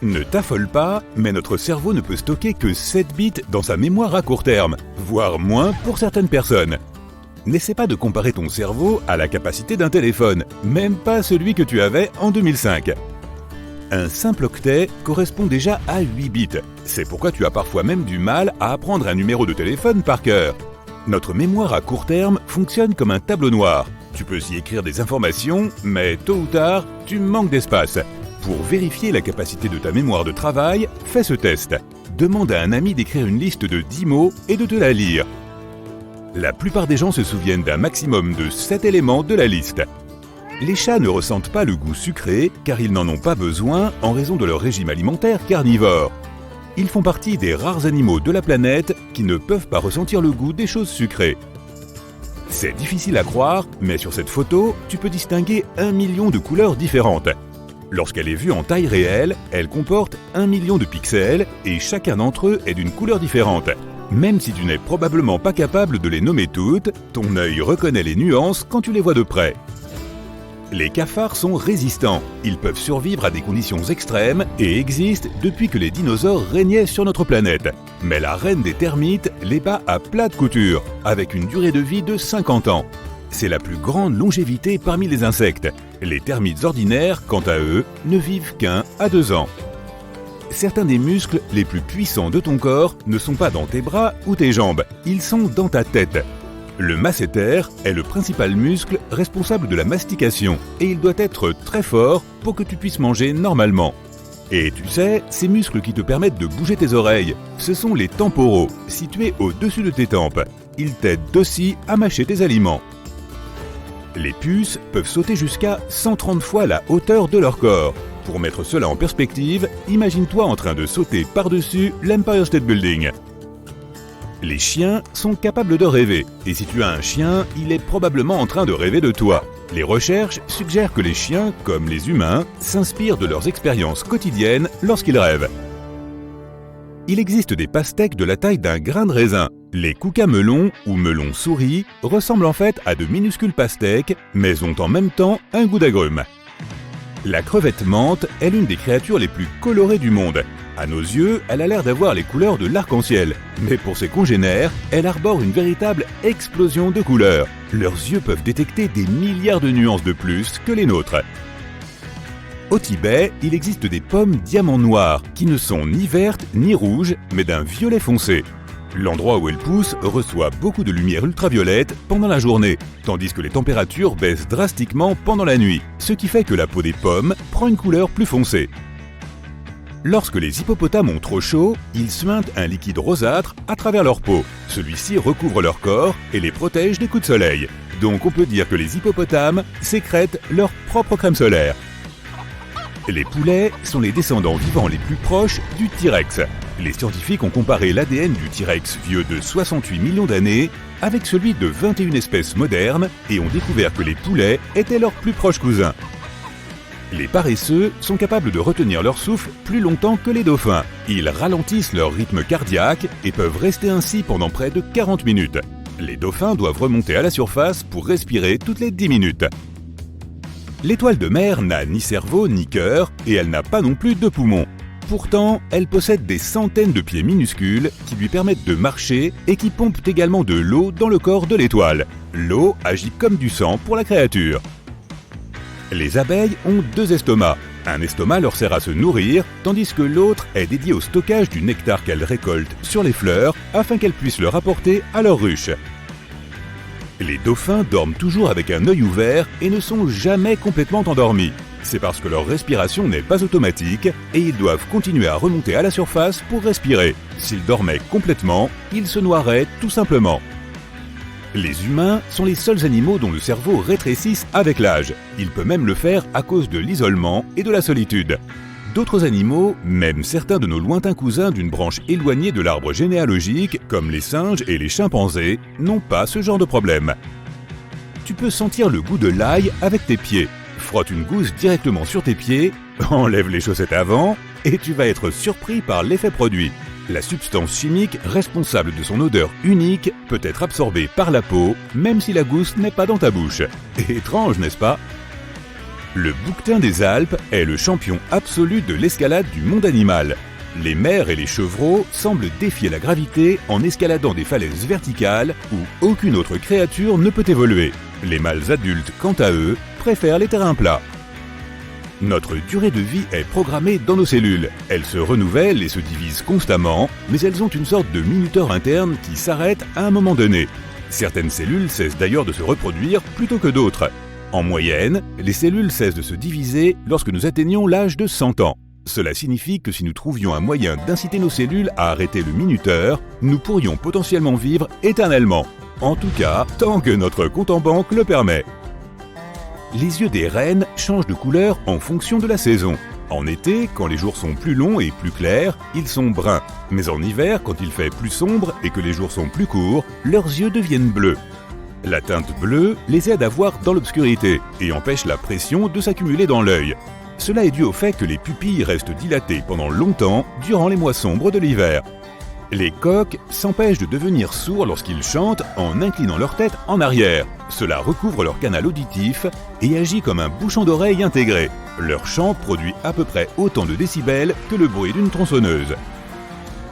Ne t'affole pas, mais notre cerveau ne peut stocker que 7 bits dans sa mémoire à court terme, voire moins pour certaines personnes. N'essaie pas de comparer ton cerveau à la capacité d'un téléphone, même pas celui que tu avais en 2005. Un simple octet correspond déjà à 8 bits. C'est pourquoi tu as parfois même du mal à apprendre un numéro de téléphone par cœur. Notre mémoire à court terme fonctionne comme un tableau noir. Tu peux y écrire des informations, mais tôt ou tard, tu manques d'espace. Pour vérifier la capacité de ta mémoire de travail, fais ce test. Demande à un ami d'écrire une liste de 10 mots et de te la lire. La plupart des gens se souviennent d'un maximum de 7 éléments de la liste. Les chats ne ressentent pas le goût sucré car ils n'en ont pas besoin en raison de leur régime alimentaire carnivore. Ils font partie des rares animaux de la planète qui ne peuvent pas ressentir le goût des choses sucrées. C'est difficile à croire, mais sur cette photo, tu peux distinguer 1 million de couleurs différentes. Lorsqu'elle est vue en taille réelle, elle comporte 1 million de pixels et chacun d'entre eux est d'une couleur différente. Même si tu n'es probablement pas capable de les nommer toutes, ton œil reconnaît les nuances quand tu les vois de près. Les cafards sont résistants, ils peuvent survivre à des conditions extrêmes et existent depuis que les dinosaures régnaient sur notre planète. Mais la reine des termites les bat à plat de couture, avec une durée de vie de 50 ans. C'est la plus grande longévité parmi les insectes. Les termites ordinaires, quant à eux, ne vivent qu'1 à 2 ans. Certains des muscles les plus puissants de ton corps ne sont pas dans tes bras ou tes jambes, ils sont dans ta tête. Le masséter est le principal muscle responsable de la mastication et il doit être très fort pour que tu puisses manger normalement. Et tu sais, ces muscles qui te permettent de bouger tes oreilles, ce sont les temporaux, situés au-dessus de tes tempes. Ils t'aident aussi à mâcher tes aliments. Les puces peuvent sauter jusqu'à 130 fois la hauteur de leur corps. Pour mettre cela en perspective, imagine-toi en train de sauter par-dessus l'Empire State Building. Les chiens sont capables de rêver, et si tu as un chien, il est probablement en train de rêver de toi. Les recherches suggèrent que les chiens, comme les humains, s'inspirent de leurs expériences quotidiennes lorsqu'ils rêvent. Il existe des pastèques de la taille d'un grain de raisin. Les cucamelons ou melons souris ressemblent en fait à de minuscules pastèques, mais ont en même temps un goût d'agrumes. La crevette menthe est l'une des créatures les plus colorées du monde. À nos yeux, elle a l'air d'avoir les couleurs de l'arc-en-ciel. Mais pour ses congénères, elle arbore une véritable explosion de couleurs. Leurs yeux peuvent détecter des milliards de nuances de plus que les nôtres. Au Tibet, il existe des pommes diamants noirs qui ne sont ni vertes ni rouges, mais d'un violet foncé. L'endroit où elles poussent reçoit beaucoup de lumière ultraviolette pendant la journée, tandis que les températures baissent drastiquement pendant la nuit, ce qui fait que la peau des pommes prend une couleur plus foncée. Lorsque les hippopotames ont trop chaud, ils suintent un liquide rosâtre à travers leur peau. Celui-ci recouvre leur corps et les protège des coups de soleil. Donc on peut dire que les hippopotames sécrètent leur propre crème solaire. Les poulets sont les descendants vivants les plus proches du T-Rex. Les scientifiques ont comparé l'ADN du T-Rex vieux de 68 millions d'années avec celui de 21 espèces modernes et ont découvert que les poulets étaient leurs plus proches cousins. Les paresseux sont capables de retenir leur souffle plus longtemps que les dauphins. Ils ralentissent leur rythme cardiaque et peuvent rester ainsi pendant près de 40 minutes. Les dauphins doivent remonter à la surface pour respirer toutes les 10 minutes. L'étoile de mer n'a ni cerveau ni cœur et elle n'a pas non plus de poumons. Pourtant, elle possède des centaines de pieds minuscules qui lui permettent de marcher et qui pompent également de l'eau dans le corps de l'étoile. L'eau agit comme du sang pour la créature. Les abeilles ont 2 estomacs. Un estomac leur sert à se nourrir, tandis que l'autre est dédié au stockage du nectar qu'elles récoltent sur les fleurs afin qu'elles puissent le rapporter à leur ruche. Les dauphins dorment toujours avec un œil ouvert et ne sont jamais complètement endormis. C'est parce que leur respiration n'est pas automatique et ils doivent continuer à remonter à la surface pour respirer. S'ils dormaient complètement, ils se noieraient tout simplement. Les humains sont les seuls animaux dont le cerveau rétrécisse avec l'âge. Il peut même le faire à cause de l'isolement et de la solitude. D'autres animaux, même certains de nos lointains cousins d'une branche éloignée de l'arbre généalogique, comme les singes et les chimpanzés, n'ont pas ce genre de problème. Tu peux sentir le goût de l'ail avec tes pieds. Frotte une gousse directement sur tes pieds, enlève les chaussettes avant, et tu vas être surpris par l'effet produit. La substance chimique responsable de son odeur unique peut être absorbée par la peau, même si la gousse n'est pas dans ta bouche. Étrange, n'est-ce pas ? Le bouquetin des Alpes est le champion absolu de l'escalade du monde animal. Les maires et les chevreaux semblent défier la gravité en escaladant des falaises verticales où aucune autre créature ne peut évoluer. Les mâles adultes, quant à eux, préfèrent les terrains plats. Notre durée de vie est programmée dans nos cellules. Elles se renouvellent et se divisent constamment, mais elles ont une sorte de minuteur interne qui s'arrête à un moment donné. Certaines cellules cessent d'ailleurs de se reproduire plutôt que d'autres. En moyenne, les cellules cessent de se diviser lorsque nous atteignons l'âge de 100 ans. Cela signifie que si nous trouvions un moyen d'inciter nos cellules à arrêter le minuteur, nous pourrions potentiellement vivre éternellement. En tout cas, tant que notre compte en banque le permet. Les yeux des rennes changent de couleur en fonction de la saison. En été, quand les jours sont plus longs et plus clairs, ils sont bruns. Mais en hiver, quand il fait plus sombre et que les jours sont plus courts, leurs yeux deviennent bleus. La teinte bleue les aide à voir dans l'obscurité et empêche la pression de s'accumuler dans l'œil. Cela est dû au fait que les pupilles restent dilatées pendant longtemps durant les mois sombres de l'hiver. Les coqs s'empêchent de devenir sourds lorsqu'ils chantent en inclinant leur tête en arrière. Cela recouvre leur canal auditif et agit comme un bouchon d'oreille intégré. Leur chant produit à peu près autant de décibels que le bruit d'une tronçonneuse.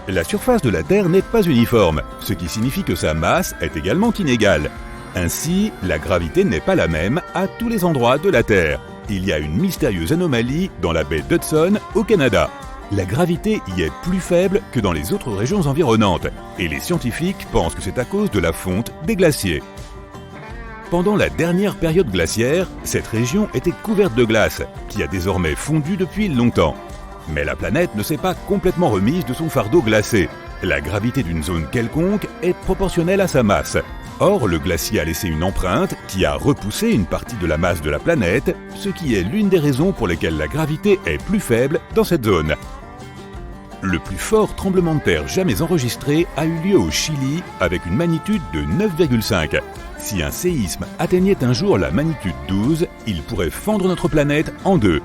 La surface de la Terre n'est pas uniforme, ce qui signifie que sa masse est également inégale. Ainsi, la gravité n'est pas la même à tous les endroits de la Terre. Il y a une mystérieuse anomalie dans la baie d'Hudson au Canada. La gravité y est plus faible que dans les autres régions environnantes, et les scientifiques pensent que c'est à cause de la fonte des glaciers. Pendant la dernière période glaciaire, cette région était couverte de glace, qui a désormais fondu depuis longtemps. Mais la planète ne s'est pas complètement remise de son fardeau glacé. La gravité d'une zone quelconque est proportionnelle à sa masse. Or, le glacier a laissé une empreinte qui a repoussé une partie de la masse de la planète, ce qui est l'une des raisons pour lesquelles la gravité est plus faible dans cette zone. Le plus fort tremblement de terre jamais enregistré a eu lieu au Chili avec une magnitude de 9,5. Si un séisme atteignait un jour la magnitude 12, il pourrait fendre notre planète en deux.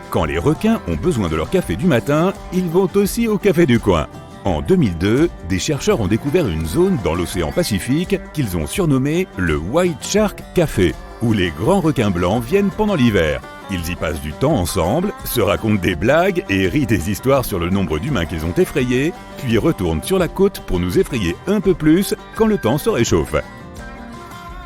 Quand les requins ont besoin de leur café du matin, ils vont aussi au café du coin. En 2002, des chercheurs ont découvert une zone dans l'océan Pacifique qu'ils ont surnommée le White Shark Café, où les grands requins blancs viennent pendant l'hiver. Ils y passent du temps ensemble, se racontent des blagues et rient des histoires sur le nombre d'humains qu'ils ont effrayés, puis retournent sur la côte pour nous effrayer un peu plus quand le temps se réchauffe.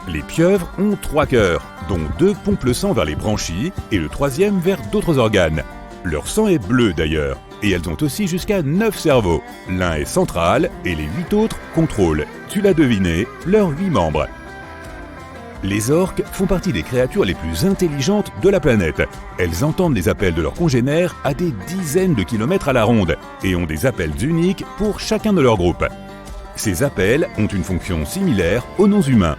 Les pieuvres ont 3 cœurs, dont 2 pompent le sang vers les branchies et le 3e vers d'autres organes. Leur sang est bleu d'ailleurs, et elles ont aussi jusqu'à 9 cerveaux. L'un est central et les 8 autres contrôlent, tu l'as deviné, leurs 8 membres. Les orques font partie des créatures les plus intelligentes de la planète. Elles entendent les appels de leurs congénères à des dizaines de kilomètres à la ronde et ont des appels uniques pour chacun de leurs groupes. Ces appels ont une fonction similaire aux noms humains.